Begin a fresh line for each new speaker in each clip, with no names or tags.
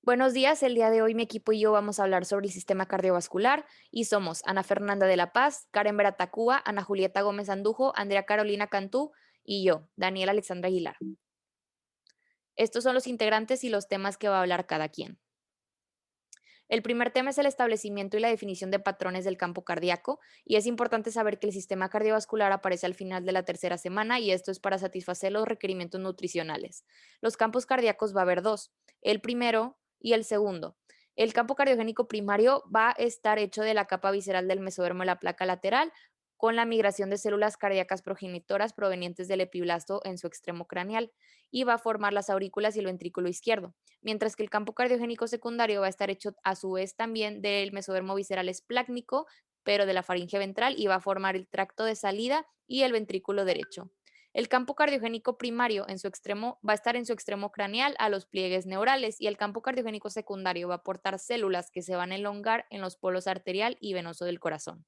Buenos días, el día de hoy mi equipo y yo vamos a hablar sobre el sistema cardiovascular y somos Ana Fernanda de la Paz, Karen Beratacúa, Ana Julieta Gómez Andujo, Andrea Carolina Cantú y yo, Daniela Alexandra Aguilar. Estos son los integrantes y los temas que va a hablar cada quien. El primer tema es el establecimiento y la definición de patrones del campo cardíaco, y es importante saber que el sistema cardiovascular aparece al final de la tercera semana y esto es para satisfacer los requerimientos nutricionales. Los campos cardíacos va a haber dos, el primero y el segundo. El campo cardiogénico primario va a estar hecho de la capa visceral del mesodermo de la placa lateral con la migración de células cardíacas progenitoras provenientes del epiblasto en su extremo craneal y va a formar las aurículas y el ventrículo izquierdo, mientras que el campo cardiogénico secundario va a estar hecho a su vez también del mesodermo visceral esplácnico, pero de la faringe ventral y va a formar el tracto de salida y el ventrículo derecho. El campo cardiogénico primario en su extremo va a estar en su extremo craneal a los pliegues neurales y el campo cardiogénico secundario va a aportar células que se van a elongar en los polos arterial y venoso del corazón.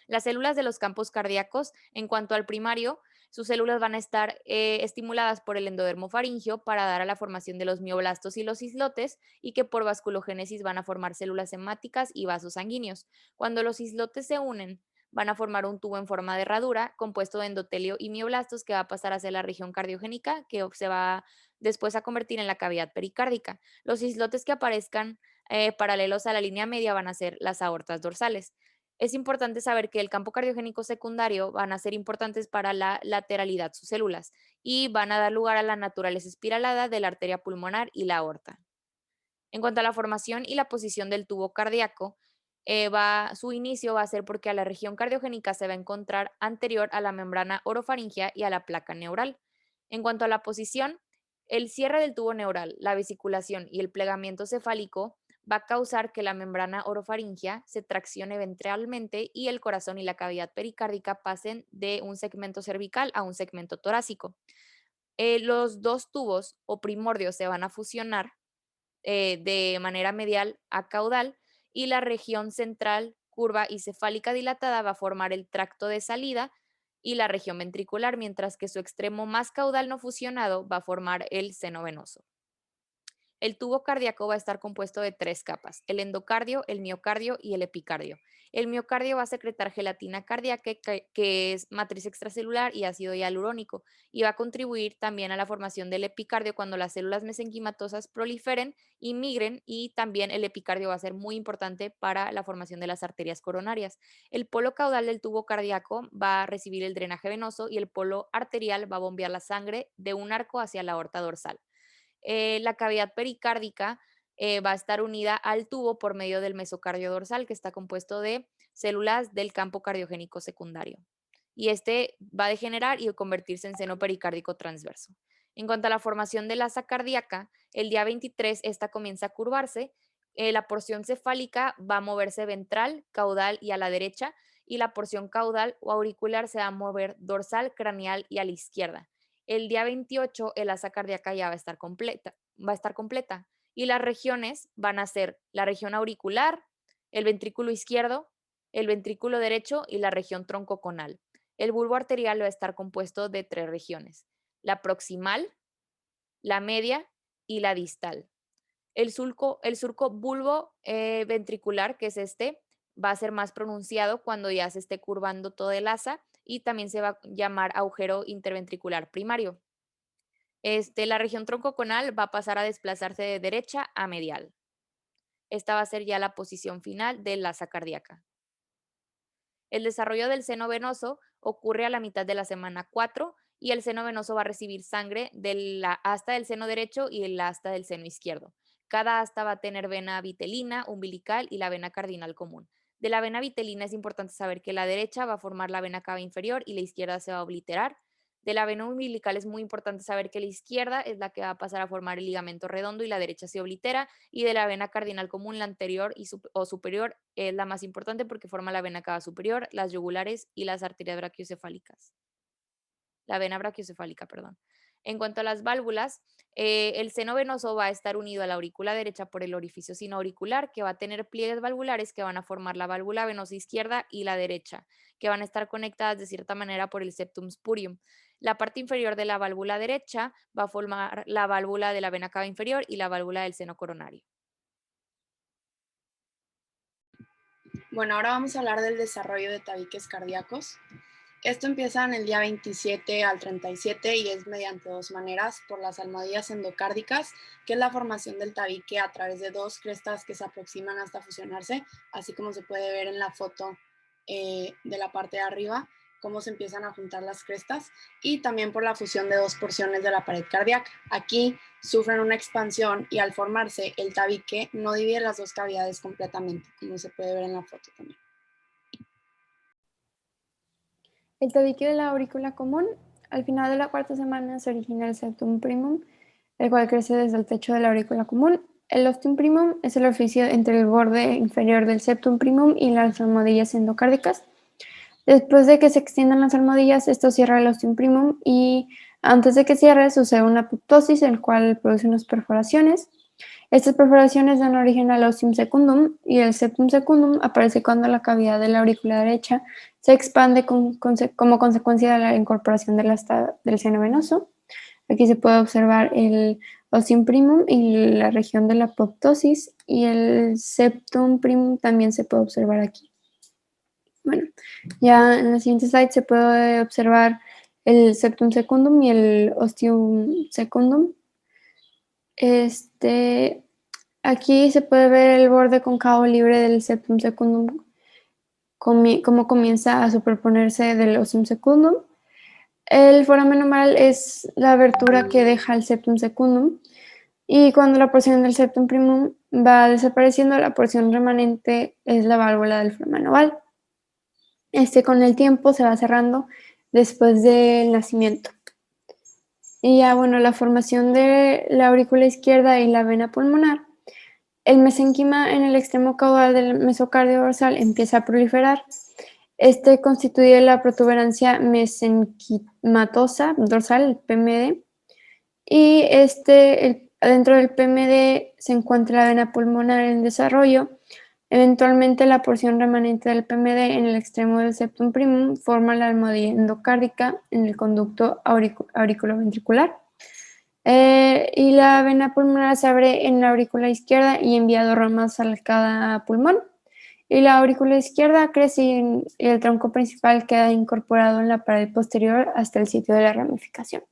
Las células de los campos cardíacos, en cuanto al primario, sus células van a estar estimuladas por el endodermo faríngeo para dar a la formación de los mioblastos y los islotes y que por vasculogénesis van a formar células hemáticas y vasos sanguíneos. Cuando los islotes se unen, van a formar un tubo en forma de herradura compuesto de endotelio y mioblastos que va a pasar hacia la región cardiogénica que se va después a convertir en la cavidad pericárdica. Los islotes que aparezcan paralelos a la línea media van a ser las aortas dorsales. Es importante saber que el campo cardiogénico secundario van a ser importantes para la lateralidad sus células y van a dar lugar a la naturaleza espiralada de la arteria pulmonar y la aorta. En cuanto a la formación y la posición del tubo cardíaco, su inicio va a ser porque a la región cardiogénica se va a encontrar anterior a la membrana orofaringea y a la placa neural. En cuanto a la posición, el cierre del tubo neural, la vesiculación y el plegamiento cefálico va a causar que la membrana orofaringea se traccione ventralmente y el corazón y la cavidad pericárdica pasen de un segmento cervical a un segmento torácico. Los dos tubos o primordios se van a fusionar de manera medial a caudal y la región central, curva y cefálica dilatada va a formar el tracto de salida y la región ventricular, mientras que su extremo más caudal no fusionado va a formar el seno venoso. El tubo cardíaco va a estar compuesto de tres capas, el endocardio, el miocardio y el epicardio. El miocardio va a secretar gelatina cardíaca, que es matriz extracelular y ácido hialurónico, y va a contribuir también a la formación del epicardio cuando las células mesenquimatosas proliferen y migren, y también el epicardio va a ser muy importante para la formación de las arterias coronarias. El polo caudal del tubo cardíaco va a recibir el drenaje venoso y el polo arterial va a bombear la sangre de un arco hacia la aorta dorsal. La cavidad pericárdica va a estar unida al tubo por medio del mesocardio dorsal, que está compuesto de células del campo cardiogénico secundario. Y este va a degenerar y convertirse en seno pericárdico transverso. En cuanto a la formación de la asa cardíaca, el día 23 esta comienza a curvarse. La porción cefálica va a moverse ventral, caudal y a la derecha, y la porción caudal o auricular se va a mover dorsal, craneal y a la izquierda. El día 28 el asa cardíaca ya va a estar completa y las regiones van a ser la región auricular, el ventrículo izquierdo, el ventrículo derecho y la región troncoconal. El bulbo arterial va a estar compuesto de tres regiones, la proximal, la media y la distal. El surco bulbo ventricular, que es este, va a ser más pronunciado cuando ya se esté curvando todo el asa y también se va a llamar agujero interventricular primario. La región troncoconal va a pasar a desplazarse de derecha a medial. Esta va a ser ya la posición final del asa cardíaca. El desarrollo del seno venoso ocurre a la mitad de la semana 4 y el seno venoso va a recibir sangre de la asta del seno derecho y el asta del seno izquierdo. Cada asta va a tener vena vitelina, umbilical y la vena cardinal común. De la vena vitelina es importante saber que la derecha va a formar la vena cava inferior y la izquierda se va a obliterar. De la vena umbilical es muy importante saber que la izquierda es la que va a pasar a formar el ligamento redondo y la derecha se oblitera, y de la vena cardinal común, la anterior o superior es la más importante porque forma la vena cava superior, las yugulares y las arterias brachiocefálicas. La vena brachiocefálica, perdón. En cuanto a las válvulas, el seno venoso va a estar unido a la aurícula derecha por el orificio sinoauricular, que va a tener pliegues valvulares que van a formar la válvula venosa izquierda y la derecha, que van a estar conectadas de cierta manera por el septum spurium. La parte inferior de la válvula derecha va a formar la válvula de la vena cava inferior y la válvula del seno coronario.
Bueno, ahora vamos a hablar del desarrollo de tabiques cardíacos. Esto empieza en el día 27 al 37 y es mediante dos maneras, por las almohadillas endocárdicas, que es la formación del tabique a través de dos crestas que se aproximan hasta fusionarse, así como se puede ver en la foto de la parte de arriba, cómo se empiezan a juntar las crestas, y también por la fusión de dos porciones de la pared cardíaca. Aquí sufren una expansión y al formarse el tabique no divide las dos cavidades completamente, como se puede ver en la foto también.
El tabique de la aurícula común. Al final de la cuarta semana se origina el septum primum, el cual crece desde el techo de la aurícula común. El ostium primum es el orificio entre el borde inferior del septum primum y las almohadillas endocárdicas. Después de que se extiendan las almohadillas, esto cierra el ostium primum y antes de que cierre sucede una apoptosis, el cual produce unas perforaciones. Estas perforaciones dan origen al ostium secundum y el septum secundum aparece cuando la cavidad de la aurícula derecha se expande como consecuencia de la incorporación del seno venoso. Aquí se puede observar el ostium primum y la región de la apoptosis, y el septum primum también se puede observar aquí. Bueno, ya en la siguiente slide se puede observar el septum secundum y el ostium secundum. Aquí se puede ver el borde cóncavo libre del septum secundum, cómo comienza a superponerse del ostium secundum. El foramen humeral es la abertura que deja el septum secundum, y cuando la porción del septum primum va desapareciendo, la porción remanente es la válvula del foramen oval. Con el tiempo se va cerrando después del nacimiento. Y ya, bueno, la formación de la aurícula izquierda y la vena pulmonar. El mesénquima en el extremo caudal del mesocardio dorsal empieza a proliferar. Este constituye la protuberancia mesenquimatosa dorsal, el PMD, y dentro del PMD se encuentra la vena pulmonar en desarrollo. Eventualmente, la porción remanente del PMD en el extremo del septum primum forma la almohadilla endocárdica en el conducto auriculoventricular. Y la vena pulmonar se abre en la aurícula izquierda y envía dos ramas a cada pulmón. Y la aurícula izquierda crece y el tronco principal queda incorporado en la pared posterior hasta el sitio de la ramificación.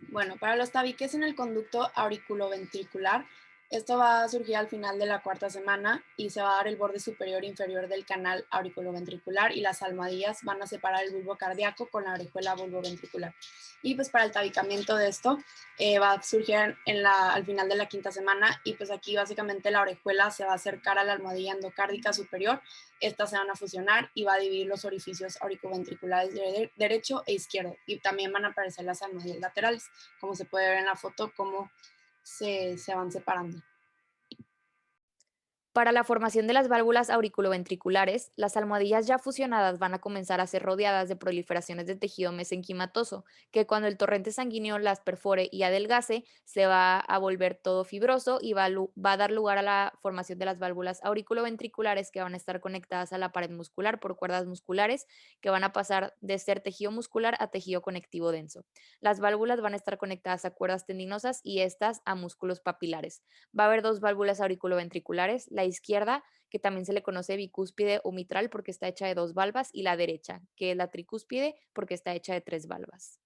Bueno, para los tabiques en el conducto auriculoventricular, esto va a surgir al final de la cuarta semana y se va a dar el borde superior e inferior del canal auriculoventricular y las almohadillas van a separar el bulbo cardíaco con la orejuela bulboventricular. Y pues para el tabicamiento de esto va a surgir al final de la quinta semana y pues aquí básicamente la orejuela se va a acercar a la almohadilla endocárdica superior. Estas se van a fusionar y va a dividir los orificios auriculoventriculares derecho e izquierdo, y también van a aparecer las almohadillas laterales, como se puede ver en la foto, cómo se van separando.
Para la formación de las válvulas auriculoventriculares, las almohadillas ya fusionadas van a comenzar a ser rodeadas de proliferaciones de tejido mesenquimatoso, que cuando el torrente sanguíneo las perfore y adelgace, se va a volver todo fibroso y va a dar lugar a la formación de las válvulas auriculoventriculares, que van a estar conectadas a la pared muscular por cuerdas musculares que van a pasar de ser tejido muscular a tejido conectivo denso. Las válvulas van a estar conectadas a cuerdas tendinosas y estas a músculos papilares. Va a haber dos válvulas auriculoventriculares, la izquierda, que también se le conoce bicúspide o mitral porque está hecha de dos valvas, y la derecha, que es la tricúspide porque está hecha de tres valvas.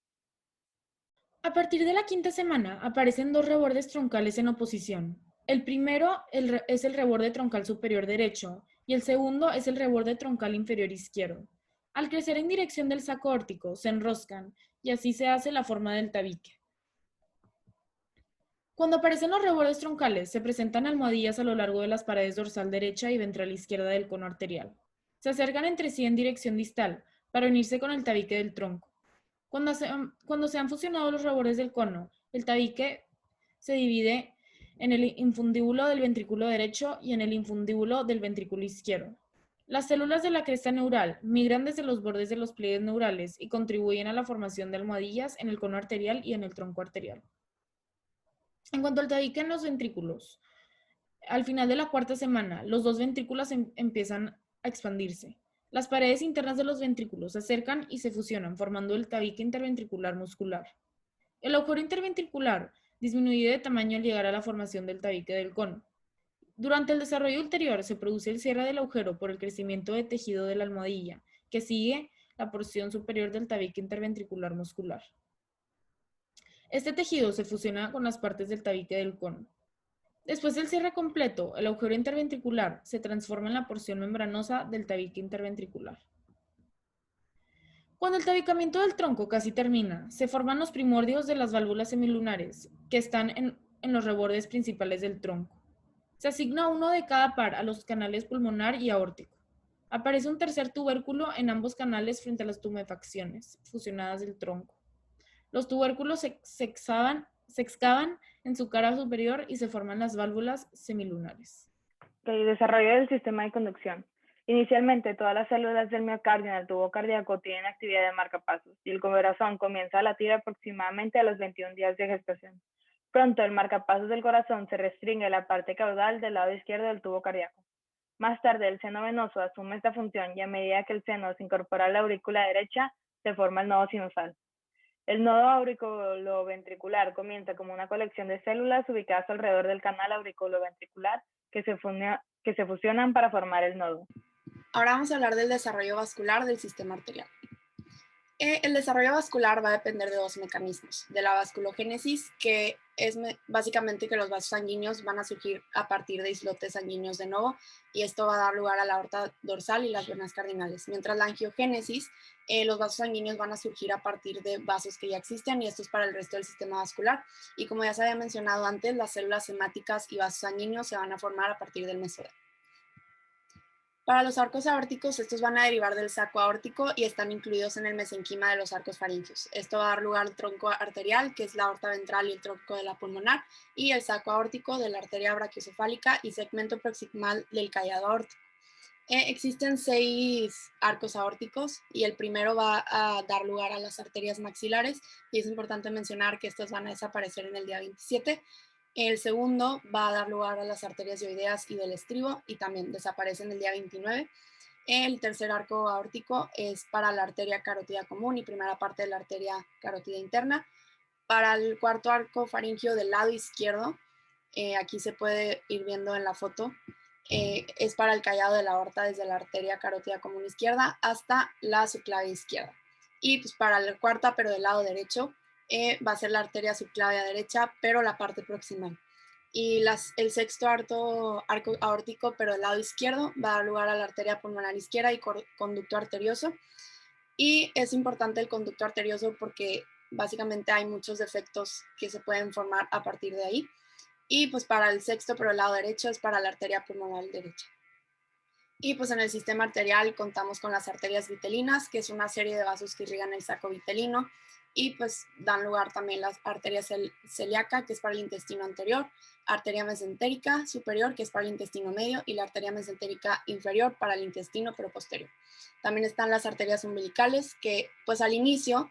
A partir de la quinta semana aparecen dos rebordes troncales en oposición. El primero es el reborde troncal superior derecho y el segundo es el reborde troncal inferior izquierdo. Al crecer en dirección del saco órtico, se enroscan y así se hace la forma del tabique. Cuando aparecen los rebordes troncales, se presentan almohadillas a lo largo de las paredes dorsal derecha y ventral izquierda del cono arterial. Se acercan entre sí en dirección distal para unirse con el tabique del tronco. Cuando se han fusionado los rebordes del cono, el tabique se divide en el infundíbulo del ventrículo derecho y en el infundíbulo del ventrículo izquierdo. Las células de la cresta neural migran desde los bordes de los pliegues neurales y contribuyen a la formación de almohadillas en el cono arterial y en el tronco arterial. En cuanto al tabique en los ventrículos, al final de la cuarta semana, los dos ventrículos empiezan a expandirse. Las paredes internas de los ventrículos se acercan y se fusionan, formando el tabique interventricular muscular. El agujero interventricular disminuye de tamaño al llegar a la formación del tabique del cono. Durante el desarrollo ulterior se produce el cierre del agujero por el crecimiento de tejido de la almohadilla, que sigue la porción superior del tabique interventricular muscular. Este tejido se fusiona con las partes del tabique del cono. Después del cierre completo, el agujero interventricular se transforma en la porción membranosa del tabique interventricular. Cuando el tabicamiento del tronco casi termina, se forman los primordios de las válvulas semilunares, que están en los rebordes principales del tronco. Se asigna uno de cada par a los canales pulmonar y aórtico. Aparece un tercer tubérculo en ambos canales frente a las tumefacciones fusionadas del tronco. Los tubérculos se excavan en su cara superior y se forman las válvulas semilunares.
Desarrollo del sistema de conducción. Inicialmente, todas las células del miocardio en el tubo cardíaco tienen actividad de marcapasos y el corazón comienza a latir aproximadamente a los 21 días de gestación. Pronto, el marcapasos del corazón se restringe a la parte caudal del lado izquierdo del tubo cardíaco. Más tarde, el seno venoso asume esta función y a medida que el seno se incorpora a la aurícula derecha, se forma el nodo sinusal. El nodo auriculoventricular comienza como una colección de células ubicadas alrededor del canal auriculoventricular que se fusionan para formar el nodo.
Ahora vamos a hablar del desarrollo vascular del sistema arterial. El desarrollo vascular va a depender de dos mecanismos, de la vasculogénesis, que es básicamente que los vasos sanguíneos van a surgir a partir de islotes sanguíneos de novo, y esto va a dar lugar a la aorta dorsal y las venas cardinales, mientras la angiogénesis, los vasos sanguíneos van a surgir a partir de vasos que ya existen, y esto es para el resto del sistema vascular, y como ya se había mencionado antes, las células hemáticas y vasos sanguíneos se van a formar a partir del mesodermo. Para los arcos aórticos, estos van a derivar del saco aórtico y están incluidos en el mesenquima de los arcos faringios. Esto va a dar lugar al tronco arterial, que es la aorta ventral y el tronco de la pulmonar, y el saco aórtico de la arteria brachiocefálica y segmento proximal del callado aórtico. Existen 6 arcos aórticos y el primero va a dar lugar a las arterias maxilares, y es importante mencionar que estas van a desaparecer en el día 27. El segundo va a dar lugar a las arterias dioideas y del estribo y también desaparece en el día 29. El tercer arco aórtico es para la arteria carótida común y primera parte de la arteria carótida interna. Para el cuarto arco faringio del lado izquierdo, aquí se puede ir viendo en la foto, es para el callado de la aorta desde la arteria carótida común izquierda hasta la subclavia izquierda. Y pues para la cuarta, pero del lado derecho, va a ser la arteria subclavia derecha, pero la parte proximal. Y el sexto arco aórtico, pero del lado izquierdo, va a dar lugar a la arteria pulmonar izquierda y conducto arterioso. Y es importante el conducto arterioso porque básicamente hay muchos defectos que se pueden formar a partir de ahí. Y pues para el sexto, pero el lado derecho, es para la arteria pulmonar derecha. Y pues en el sistema arterial contamos con las arterias vitelinas, que es una serie de vasos que irrigan el saco vitelino, y pues dan lugar también las arterias celíaca, que es para el intestino anterior, arteria mesentérica superior, que es para el intestino medio, y la arteria mesentérica inferior para el intestino pero posterior. También están las arterias umbilicales, que pues al inicio,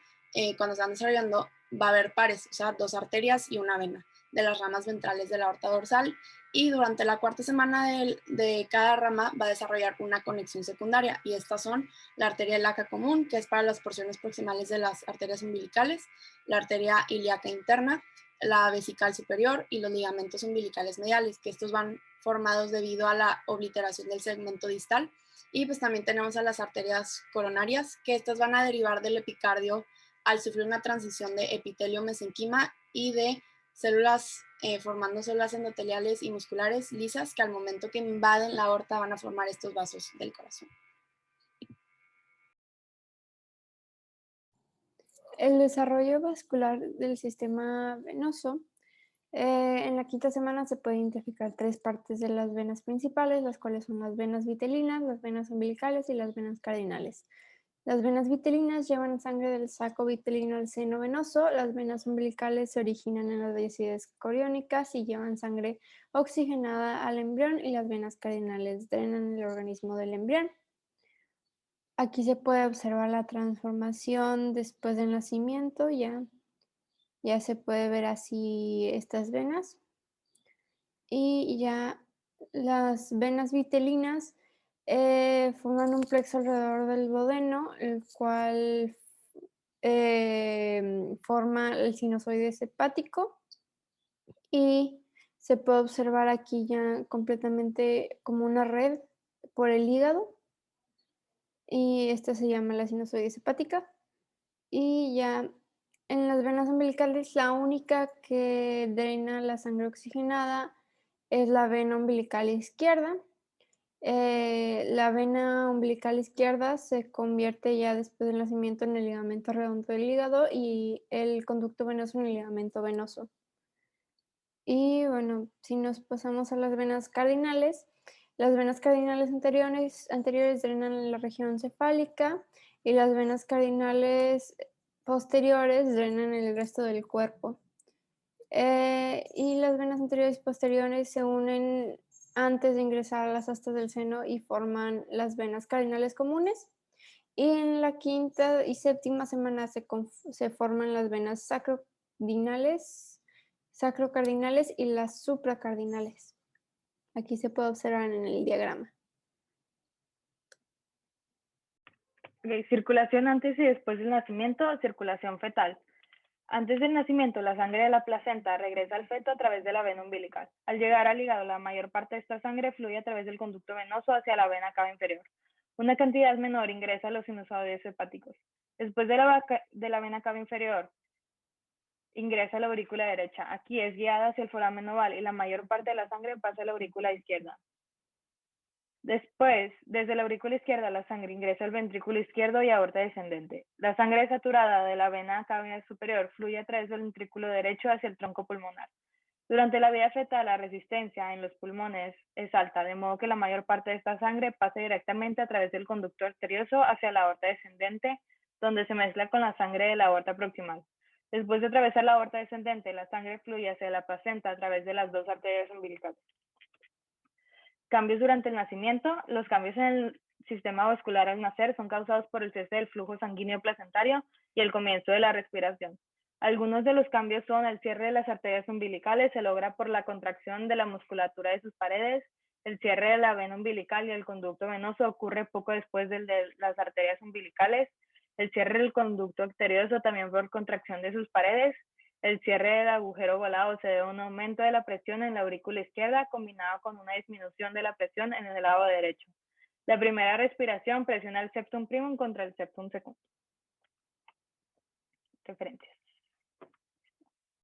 cuando se van desarrollando, va a haber pares, o sea, 2 arterias y una vena de las ramas ventrales de la aorta dorsal, y durante la cuarta semana de cada rama va a desarrollar una conexión secundaria, y estas son la arteria ilíaca común, que es para las porciones proximales de las arterias umbilicales, la arteria ilíaca interna, la vesical superior y los ligamentos umbilicales mediales, que estos van formados debido a la obliteración del segmento distal. Y pues también tenemos a las arterias coronarias, que estas van a derivar del epicardio al sufrir una transición de epitelio mesenquima y de células, formando células endoteliales y musculares lisas que al momento que invaden la aorta van a formar estos vasos del corazón.
El desarrollo vascular del sistema venoso. En la quinta semana se puede identificar 3 partes de las venas principales, las cuales son las venas vitelinas, las venas umbilicales y las venas cardinales. Las venas vitelinas llevan sangre del saco vitelino al seno venoso, las venas umbilicales se originan en las vesidas coriónicas y llevan sangre oxigenada al embrión, y las venas cardinales drenan el organismo del embrión. Aquí se puede observar la transformación después del nacimiento, ya se puede ver así estas venas. Y ya las venas vitelinas Forman un plexo alrededor del duodeno, el cual forma el sinusoide hepático y se puede observar aquí ya completamente como una red por el hígado y esta se llama la sinusoide hepática. Y ya en las venas umbilicales la única que drena la sangre oxigenada es la vena umbilical izquierda. La vena umbilical izquierda se convierte ya después del nacimiento en el ligamento redondo del hígado y el conducto venoso en el ligamento venoso. Y bueno, si nos pasamos a las venas cardinales anteriores drenan la región cefálica y las venas cardinales posteriores drenan el resto del cuerpo. Y las venas anteriores y posteriores se unen antes de ingresar a las astas del seno y forman las venas cardinales comunes. Y en la quinta y séptima semana se forman las venas sacrocardinales y las supracardinales. Aquí se puede observar en el diagrama.
Ok, circulación antes y después del nacimiento, circulación fetal. Antes del nacimiento, la sangre de la placenta regresa al feto a través de la vena umbilical. Al llegar al hígado, la mayor parte de esta sangre fluye a través del conducto venoso hacia la vena cava inferior. Una cantidad menor ingresa a los sinusoides hepáticos. Después de la vena cava inferior, ingresa a la aurícula derecha. Aquí es guiada hacia el foramen oval y la mayor parte de la sangre pasa a la aurícula izquierda. Después, desde la aurícula izquierda, la sangre ingresa al ventrículo izquierdo y aorta descendente. La sangre saturada de la vena cava superior fluye a través del ventrículo derecho hacia el tronco pulmonar. Durante la vida fetal, la resistencia en los pulmones es alta, de modo que la mayor parte de esta sangre pasa directamente a través del conducto arterioso hacia la aorta descendente, donde se mezcla con la sangre de la aorta proximal. Después de atravesar la aorta descendente, la sangre fluye hacia la placenta a través de las dos arterias umbilicales. Cambios durante el nacimiento. Los cambios en el sistema vascular al nacer son causados por el cese del flujo sanguíneo placentario y el comienzo de la respiración. Algunos de los cambios son el cierre de las arterias umbilicales, se logra por la contracción de la musculatura de sus paredes. El cierre de la vena umbilical y el conducto venoso ocurre poco después del de las arterias umbilicales. El cierre del conducto arterioso también por contracción de sus paredes. El cierre del agujero volado se debe a un aumento de la presión en la aurícula izquierda combinado con una disminución de la presión en el lado derecho. La primera respiración presiona el septum primum contra el septum secundum. Referencias.